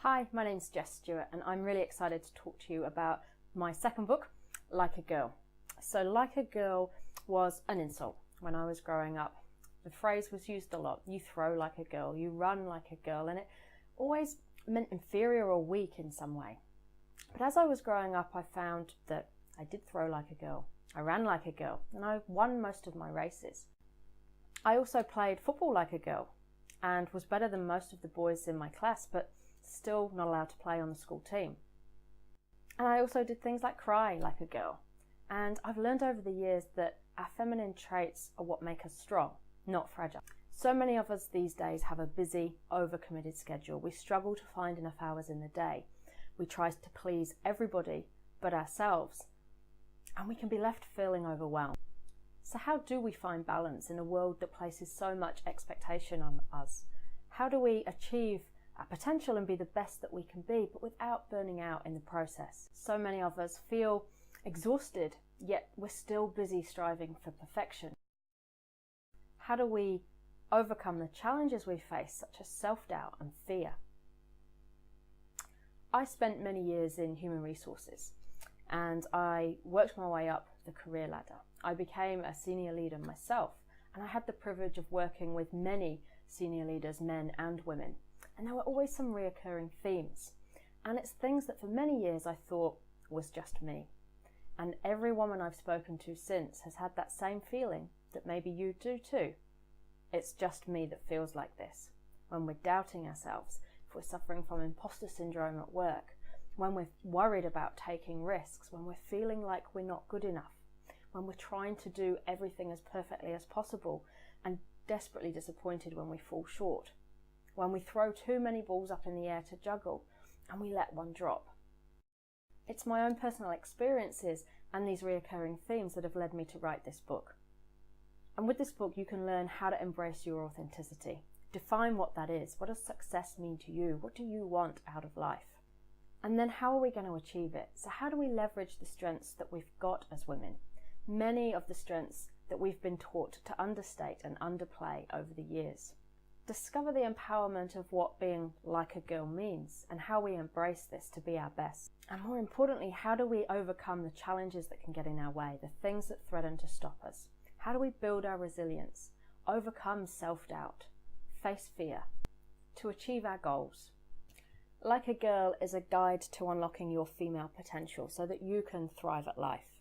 Hi, my name's Jess Stuart and I'm really excited to talk to you about my second book, Like a Girl. So Like a Girl was an insult when I was growing up. The phrase was used a lot. You throw like a girl, you run like a girl, and it always meant inferior or weak in some way. But as I was growing up, I found that I did throw like a girl. I ran like a girl and I won most of my races. I also played football like a girl and was better than most of the boys in my class, but still not allowed to play on the school team. And I also did things like cry like a girl. And I've learned over the years that our feminine traits are what make us strong, not fragile. So many of us these days have a busy, overcommitted schedule. We struggle to find enough hours in the day. We try to please everybody but ourselves, and we can be left feeling overwhelmed. So how do we find balance in a world that places so much expectation on us? How do we achieve our potential and be the best that we can be, but without burning out in the process? So many of us feel exhausted, yet we're still busy striving for perfection. How do we overcome the challenges we face, such as self-doubt and fear? I spent many years in human resources and I worked my way up the career ladder. I became a senior leader myself, and I had the privilege of working with many senior leaders, men and women. And there were always some reoccurring themes. And it's things that for many years I thought was just me. And every woman I've spoken to since has had that same feeling that maybe you do too. It's just me that feels like this. When we're doubting ourselves, if we're suffering from imposter syndrome at work, when we're worried about taking risks, when we're feeling like we're not good enough, when we're trying to do everything as perfectly as possible and desperately disappointed when we fall short, when we throw too many balls up in the air to juggle and we let one drop. It's my own personal experiences and these reoccurring themes that have led me to write this book. And with this book, you can learn how to embrace your authenticity. Define what that is. What does success mean to you? What do you want out of life? And then how are we going to achieve it? So how do we leverage the strengths that we've got as women? Many of the strengths that we've been taught to understate and underplay over the years. Discover the empowerment of what being like a girl means and how we embrace this to be our best. And more importantly, how do we overcome the challenges that can get in our way, the things that threaten to stop us? How do we build our resilience, overcome self-doubt, face fear, to achieve our goals? Like a Girl is a guide to unlocking your female potential so that you can thrive at life.